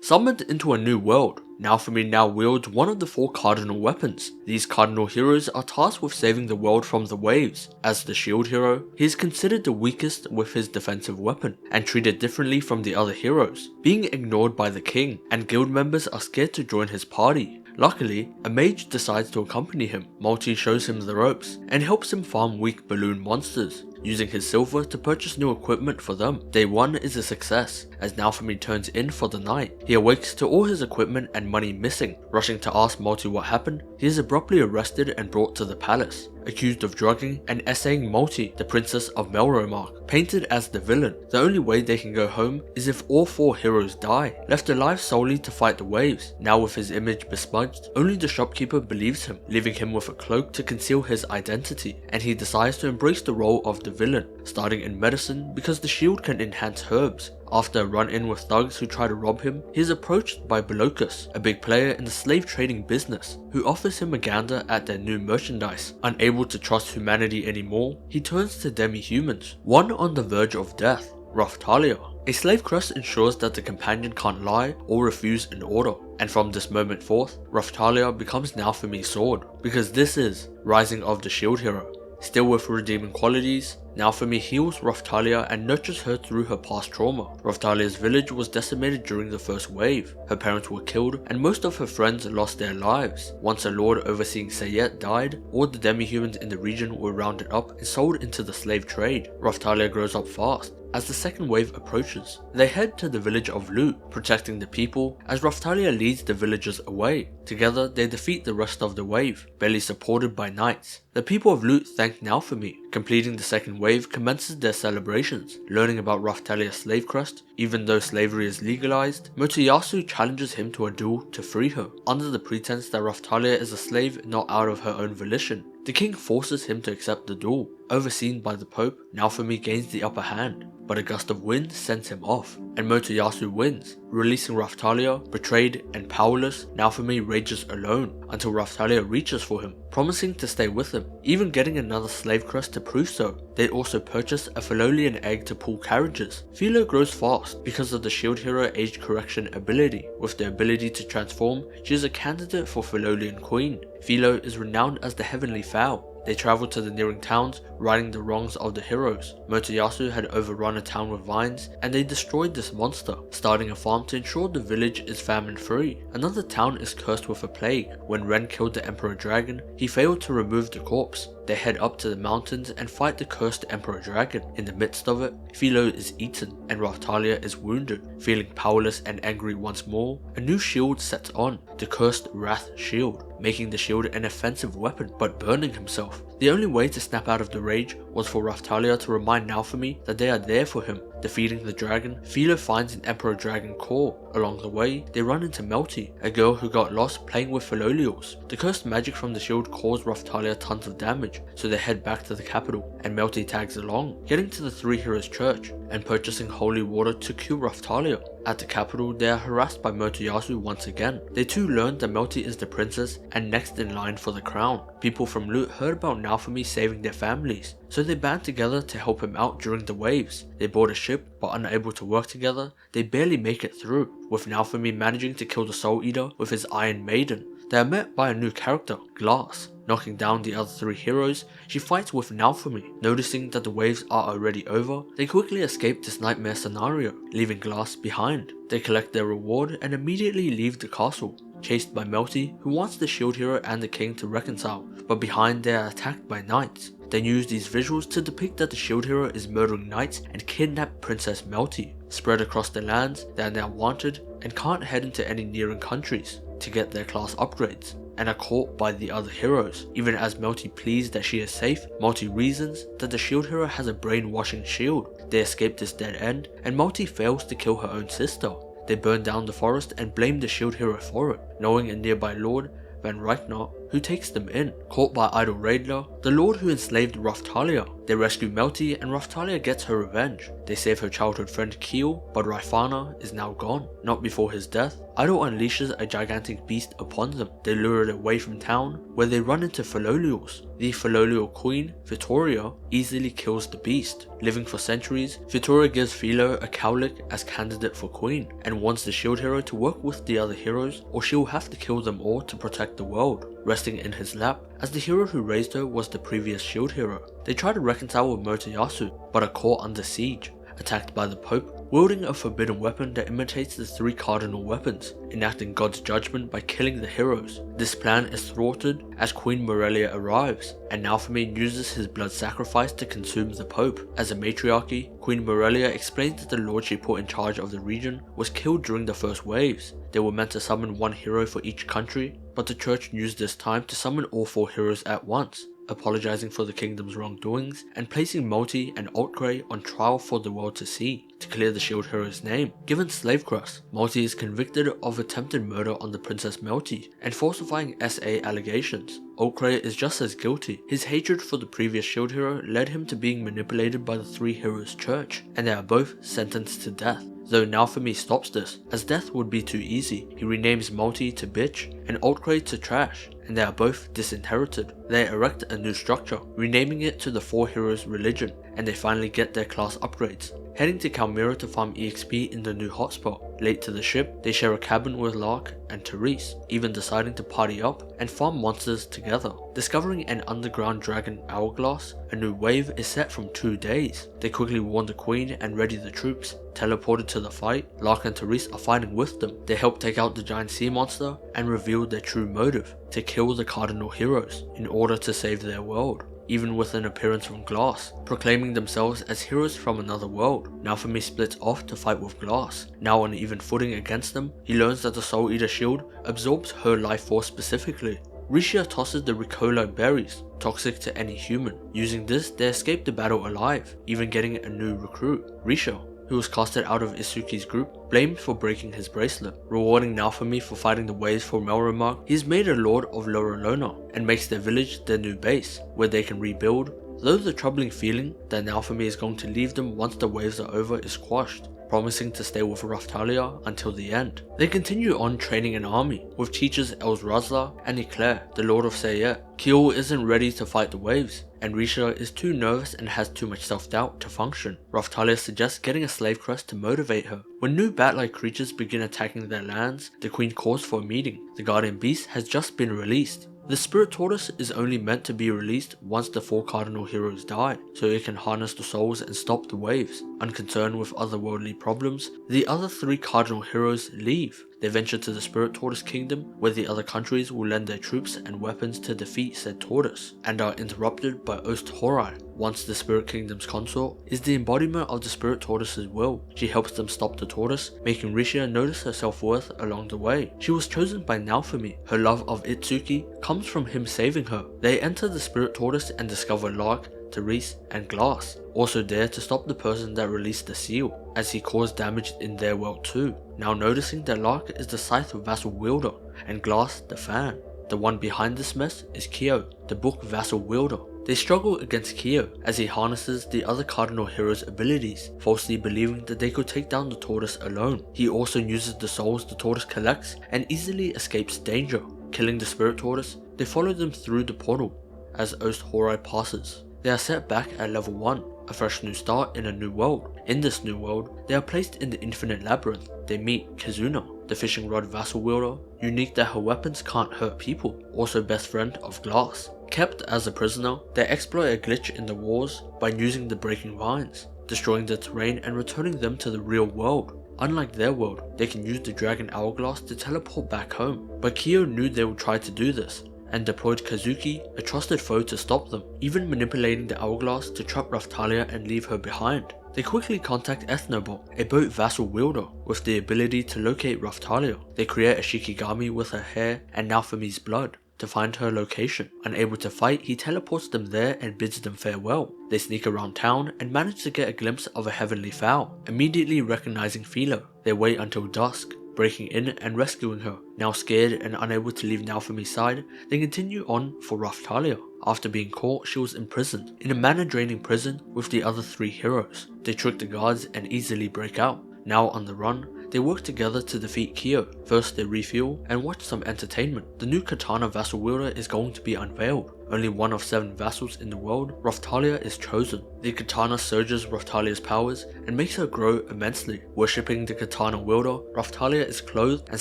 Summoned into a new world, Naofumi now wields one of the 4 cardinal weapons. These cardinal heroes are tasked with saving the world from the waves. As the shield hero, he is considered the weakest with his defensive weapon, and treated differently from the other heroes, being ignored by the king, and guild members are scared to join his party. Luckily, a mage decides to accompany him. Multi shows him the ropes, and helps him farm weak balloon monsters, using his silver to purchase new equipment for them. Day 1 is a success, as Naofumi turns in for the night. He awakes to all his equipment and money missing. Rushing to ask Multi what happened, he is abruptly arrested and brought to the palace, accused of drugging and essaying Multi, the princess of Melromark, painted as the villain. The only way they can go home is if all 4 heroes die, left alive solely to fight the waves. Now with his image besmudged, only the shopkeeper believes him, leaving him with a cloak to conceal his identity, and he decides to embrace the role of the villain, starting in medicine because the shield can enhance herbs. After a run-in with thugs who try to rob him, he is approached by Belocus, a big player in the slave trading business, who offers him a gander at their new merchandise. Unable to trust humanity anymore, he turns to demi-humans, one on the verge of death, Raftalia. A slave crest ensures that the companion can't lie or refuse an order, and from this moment forth, Raftalia becomes Naofumi's sword, because this is Rising of the Shield Hero. Still with redeeming qualities, Naofumi heals Raftalia and nurtures her through her past trauma. Raftalia's village was decimated during the first wave, her parents were killed, and most of her friends lost their lives. Once a lord overseeing Sayet died, all the demi-humans in the region were rounded up and sold into the slave trade. Raftalia grows up fast. As the second wave approaches, they head to the village of Lut, protecting the people as Raftalia leads the villagers away. Together, they defeat the rest of the wave, barely supported by knights. The people of Lut thank Naofumi. Completing the second wave commences their celebrations. Learning about Raftalia's slave crest, even though slavery is legalized, Motoyasu challenges him to a duel to free her, under the pretense that Raftalia is a slave not out of her own volition. The king forces him to accept the duel. Overseen by the Pope, Naofumi gains the upper hand, but a gust of wind sends him off, and Motoyasu wins. Releasing Raftalia, betrayed and powerless, Naofumi rages alone until Raftalia reaches for him, promising to stay with him, even getting another slave crest to prove so. They also purchase a Philolian egg to pull carriages. Philo grows fast because of the shield hero age correction ability. With the ability to transform, she is a candidate for Philolian queen. Philo is renowned as the heavenly fowl. They traveled to the nearing towns, righting the wrongs of the heroes. Motoyasu had overrun a town with vines, and they destroyed this monster, starting a farm to ensure the village is famine-free. Another town is cursed with a plague. When Ren killed the Emperor Dragon, he failed to remove the corpse. They head up to the mountains and fight the cursed Emperor Dragon. In the midst of it, Philo is eaten, and Raftalia is wounded. Feeling powerless and angry once more, a new shield sets on, the cursed Wrath Shield, making the shield an offensive weapon, but burning himself. The only way to snap out of the rage was for Raftalia to remind Naofumi that they are there for him. Defeating the dragon, Philo finds an Emperor Dragon core. Along the way, they run into Melty, a girl who got lost playing with Philolials. The cursed magic from the shield caused Raftalia tons of damage, so they head back to the capital, and Melty tags along, getting to the Three Heroes Church, and purchasing holy water to cure Raftalia. At the capital, they are harassed by Motoyasu once again. They too learn that Melty is the princess and next in line for the crown. People from Lut heard about Naofumi saving their families, so they band together to help him out during the waves. They board a ship, but unable to work together, they barely make it through, with Naofumi managing to kill the Soul Eater with his Iron Maiden. They are met by a new character, Glass. Knocking down the other 3 heroes, she fights with Naofumi. Noticing that the waves are already over, they quickly escape this nightmare scenario, leaving Glass behind. They collect their reward and immediately leave the castle, chased by Melty, who wants the shield hero and the king to reconcile, but behind they are attacked by knights. They use these visuals to depict that the shield hero is murdering knights and kidnapped Princess Melty. Spread across the lands, they are now wanted and can't head into any nearing countries to get their class upgrades, and are caught by the other heroes. Even as Melty pleads that she is safe, Melty reasons that the shield hero has a brainwashing shield. They escape this dead end, and Melty fails to kill her own sister. They burn down the forest and blame the shield hero for it, knowing a nearby lord, Van Reichner, who takes them in. Caught by Idol Raidler, the lord who enslaved Raftalia, They rescue Melty and Raftalia gets her revenge. They save her childhood friend Keel, but Raifana is now gone. Not before his death, Idol unleashes a gigantic beast upon them. They lure it away from town, where they run into Philolials. The Philolial queen, Vittoria, easily kills the beast. Living for centuries, Vittoria gives Philo a cowlick as candidate for queen, and wants the shield hero to work with the other heroes, or she'll have to kill them all to protect the world. Resting in his lap, as the hero who raised her was the previous shield hero. They try to reconcile with Motoyasu, but are caught under siege. Attacked by the Pope, wielding a forbidden weapon that imitates the 3 cardinal weapons, enacting God's judgment by killing the heroes. This plan is thwarted as Queen Morelia arrives, and Naofumi uses his blood sacrifice to consume the Pope. As a matriarchy, Queen Morelia explains that the lord she put in charge of the region was killed during the first waves. They were meant to summon 1 hero for each country, but the church used this time to summon all 4 heroes at once, apologizing for the kingdom's wrongdoings and placing Multi and Altgrey on trial for the world to see. To clear the shield hero's name, given Slavecrust, Multi is convicted of attempted murder on the Princess Melty and falsifying SA allegations. Altgrey is just as guilty. His hatred for the previous shield hero led him to being manipulated by the 3 heroes' church, and they are both sentenced to death. Though Naofumi stops this, as death would be too easy. He renames Multi to Bitch and Altgrey to Trash, and they are both disinherited. They erect a new structure, renaming it to the 4 heroes' religion, and they finally get their class upgrades. Heading to Kalmyra to farm EXP in the new hotspot. Late to the ship, they share a cabin with Lark and Therese, even deciding to party up and farm monsters together. Discovering an underground dragon hourglass, a new wave is set from 2 days. They quickly warn the queen and ready the troops. Teleported to the fight, Lark and Therese are fighting with them. They help take out the giant sea monster and reveal their true motive, to kill the cardinal heroes in order to save their world. Even with an appearance from Glass, proclaiming themselves as heroes from another world. Naofumi splits off to fight with Glass. Now on even footing against them, he learns that the Soul Eater shield absorbs her life force specifically. Rishia tosses the Ricola berries, toxic to any human. Using this, they escape the battle alive, even getting a new recruit, Risha, who was casted out of Isuki's group, blamed for breaking his bracelet. Rewarding Naofumi for fighting the waves for Melremark, he is made a lord of Lorelona and makes their village their new base, where they can rebuild, though the troubling feeling that Naofumi is going to leave them once the waves are over is quashed, promising to stay with Raftalia until the end. They continue on training an army, with teachers Elzrazla and Eclair, the Lord of Sayet. Kiel isn't ready to fight the waves, and Risha is too nervous and has too much self-doubt to function. Raftalia suggests getting a slave crest to motivate her. When new bat-like creatures begin attacking their lands, the queen calls for a meeting. The guardian beast has just been released. The spirit tortoise is only meant to be released once the 4 cardinal heroes die, so it can harness the souls and stop the waves. Unconcerned with otherworldly problems, the other 3 cardinal heroes leave. They venture to the Spirit Tortoise Kingdom, where the other countries will lend their troops and weapons to defeat said tortoise, and are interrupted by Ost Horai. Once the Spirit Kingdom's consort is the embodiment of the Spirit Tortoise's will. She helps them stop the tortoise, making Rishia notice her self-worth along the way. She was chosen by Naofumi. Her love of Itsuki comes from him saving her. They enter the Spirit Tortoise and discover Lark, Therese, and Glass, also there to stop the person that released the seal, as he caused damage in their world too. Now noticing that Lark is the Scythe Vassal Wielder, and Glass the Fan. The one behind this mess is Kyo, the Book Vassal Wielder. They struggle against Kyo as he harnesses the other cardinal hero's abilities, falsely believing that they could take down the tortoise alone. He also uses the souls the tortoise collects and easily escapes danger. Killing the spirit tortoise, they follow them through the portal as Ost Horai passes. They are set back at level 1, a fresh new start in a new world. In this new world, they are placed in the Infinite Labyrinth. They meet Kizuna, the fishing rod vassal wielder, unique that her weapons can't hurt people, also best friend of Glass. Kept as a prisoner, they exploit a glitch in the walls by using the breaking vines, destroying the terrain and returning them to the real world. Unlike their world, they can use the dragon hourglass to teleport back home, but Kyo knew they would try to do this, and deployed Kazuki, a trusted foe, to stop them, even manipulating the hourglass to trap Raftalia and leave her behind. They quickly contact Ethnobot, a boat vassal wielder, with the ability to locate Raftalia. They create a Shikigami with her hair and Naofumi's blood to find her location. Unable to fight, he teleports them there and bids them farewell. They sneak around town and manage to get a glimpse of a heavenly fowl, immediately recognizing Philo. They wait until dusk, breaking in and rescuing her. Now scared and unable to leave Naofumi's side, they continue on for Raphtalia. After being caught, she was imprisoned in a mana-draining prison with the other 3 heroes. They trick the guards and easily break out. Now on the run, they work together to defeat Kyo. First they refuel and watch some entertainment. The new katana vassal wielder is going to be unveiled. Only one of 7 vassals in the world, Raphtalia is chosen. The katana surges Raphtalia's powers and makes her grow immensely. Worshipping the katana wielder, Raphtalia is clothed and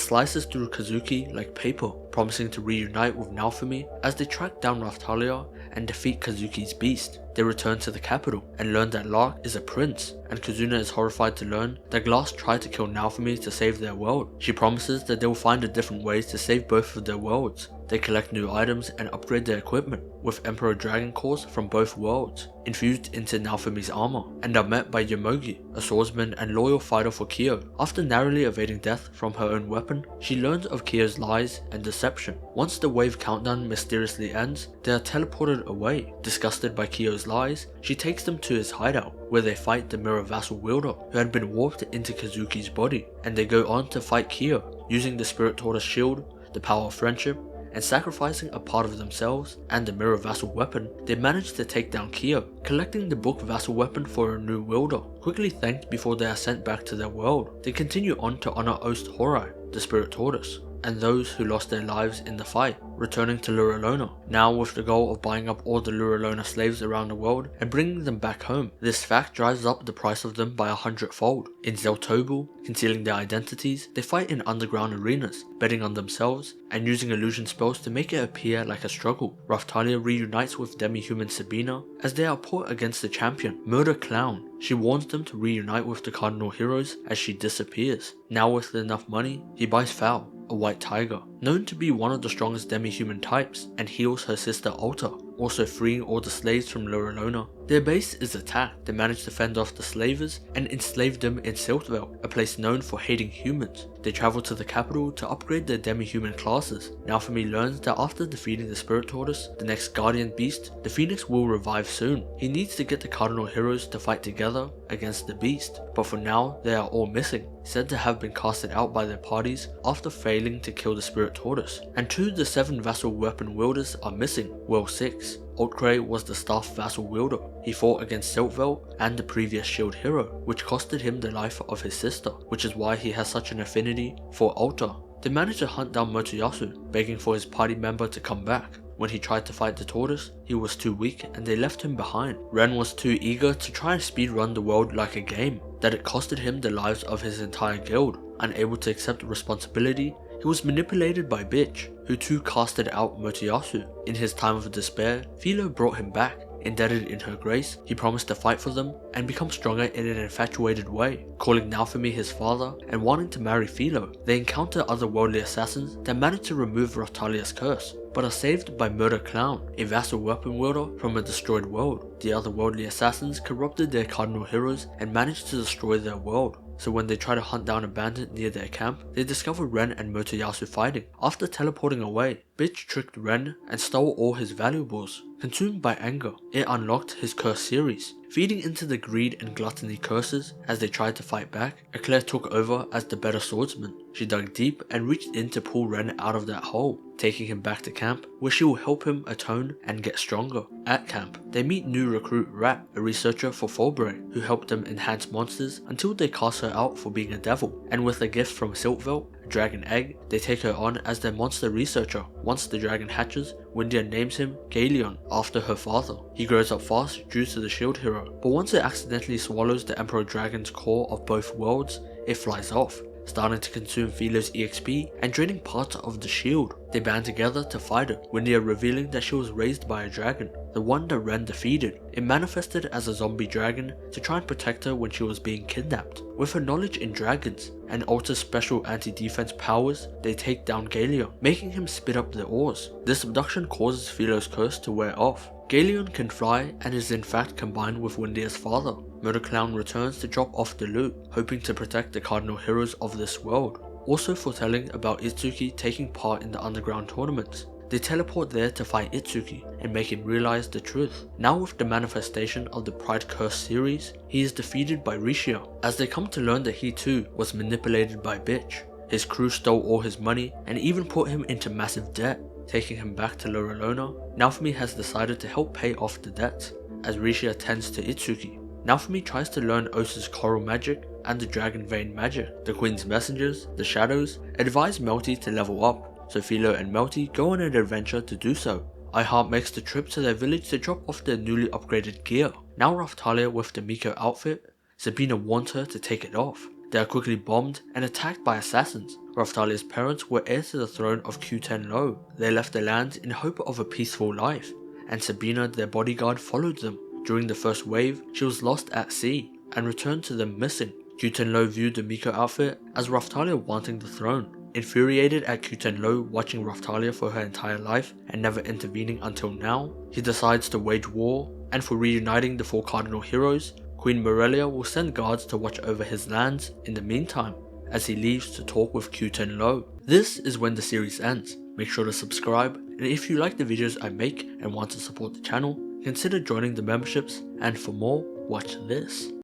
slices through Kazuki like paper, promising to reunite with Naofumi as they track down Raphtalia and defeat Kazuki's beast. They return to the capital and learn that Lark is a prince, and Kazuna is horrified to learn that Glass tried to kill Naofumi to save their world. She promises that they will find a different ways to save both of their worlds. They collect new items and upgrade their equipment with Emperor Dragon cores from both worlds infused into Naofumi's armor, and are met by Yomogi, a swordsman and loyal fighter for Kyo. After narrowly evading death from her own weapon, she learns of Kyo's lies and deception. Once the wave countdown mysteriously ends, they are teleported away. Disgusted by Kyo's lies, she takes them to his hideout, where they fight the mirror vassal wielder who had been warped into Kazuki's body, and they go on to fight Kyo, using the Spirit Tortoise shield, the power of friendship, and sacrificing a part of themselves and the mirror vassal weapon. They manage to take down Kyo, collecting the book vassal weapon for a new wielder, quickly thanked before they are sent back to their world. They continue on to honor Ost Horai, the Spirit Tortoise, and those who lost their lives in the fight, returning to Luralona, now with the goal of buying up all the Luralona slaves around the world and bringing them back home. This fact drives up the price of them by 100-fold. In Zeltobel, concealing their identities, they fight in underground arenas, betting on themselves and using illusion spells to make it appear like a struggle. Raphtalia reunites with demi-human Sabina as they are put against the champion, Murder Clown. She warns them to reunite with the cardinal heroes as she disappears. Now with enough money, he buys Fowl, a white tiger, known to be one of the strongest demi-human types, and heals her sister Alta, also freeing all the slaves from Luralona. Their base is attacked. They manage to fend off the slavers and enslave them in Siltveld, a place known for hating humans. They travel to the capital to upgrade their demi-human classes. Naofumi learns that after defeating the Spirit Tortoise, the next guardian beast, the Phoenix will revive soon. He needs to get the cardinal heroes to fight together against the beast, but for now they are all missing, said to have been casted out by their parties after failing to kill the Spirit Tortoise. And 2 of the 7 vassal weapon wielders are missing. Well, 6. Altgrey was the staff vassal wielder. He fought against Siltveld and the previous shield hero, which costed him the life of his sister, which is why he has such an affinity for Alta. They managed to hunt down Motoyasu, begging for his party member to come back. When he tried to fight the tortoise, he was too weak and they left him behind. Ren was too eager to try and speedrun the world like a game, that it costed him the lives of his entire guild. Unable to accept responsibility, he was manipulated by Bitch, who too casted out Motoyasu. In his time of despair, Philo brought him back. Indebted in her grace, he promised to fight for them and become stronger in an infatuated way, calling Naofumi his father and wanting to marry Philo. They encounter otherworldly assassins that manage to remove Raphtalia's curse, but are saved by Murder Clown, a vassal weapon wielder from a destroyed world. The otherworldly assassins corrupted their cardinal heroes and managed to destroy their world. So when they try to hunt down a bandit near their camp, they discover Ren and Motoyasu fighting. After teleporting away, Bitch tricked Ren and stole all his valuables. Consumed by anger, it unlocked his curse series. Feeding into the greed and gluttony curses as they tried to fight back, Eclair took over as the better swordsman. She dug deep and reached in to pull Ren out of that hole, taking him back to camp where she will help him atone and get stronger. At camp, they meet new recruit Rat, a researcher for Fulbray, who helped them enhance monsters until they cast her out for being a devil, and with a gift from Siltveld, a dragon egg, they take her on as their monster researcher. Once the dragon hatches, Windia names him Galeon after her father. He grows up fast due to the shield hero, but once it accidentally swallows the Emperor Dragon's core of both worlds, it flies off, starting to consume Philo's EXP and draining parts of the shield. They band together to fight it, Windia revealing that she was raised by a dragon, the one that Ren defeated. It manifested as a zombie dragon to try and protect her when she was being kidnapped. With her knowledge in dragons and Alta's special anti-defense powers, they take down Galeon, making him spit up the ores. This abduction causes Philo's curse to wear off. Galeon can fly and is in fact combined with Windia's father. Murder Clown returns to drop off the loot, hoping to protect the cardinal heroes of this world, also foretelling about Itsuki taking part in the underground tournaments. They teleport there to fight Itsuki and make him realize the truth. Now with the manifestation of the Pride Curse series, he is defeated by Rishia, as they come to learn that he too was manipulated by Bitch. His crew stole all his money and even put him into massive debt, taking him back to Lorelona. Naofumi has decided to help pay off the debt, as Rishi attends to Itsuki. Naofumi tries to learn Osa's coral magic and the dragon vein magic. The Queen's messengers, the Shadows, advise Melty to level up, so Philo and Melty go on an adventure to do so. iHeart makes the trip to their village to drop off their newly upgraded gear. Now Raphtalia with the Miko outfit, Sabina wants her to take it off. They are quickly bombed and attacked by assassins. Raphtalia's parents were heirs to the throne of Quten Lo. They left the land in hope of a peaceful life, and Sabina, their bodyguard, followed them. During the first wave, she was lost at sea and returned to them missing. Quten Lo viewed the Miko outfit as Raphtalia wanting the throne. Infuriated at Quten Lo watching Raphtalia for her entire life and never intervening until now, he decides to wage war, and for reuniting the 4 cardinal heroes, Queen Morelia will send guards to watch over his lands in the meantime, as he leaves to talk with Quten Lo. This is when the series ends. Make sure to subscribe, and if you like the videos I make and want to support the channel, consider joining the memberships, and for more, watch this.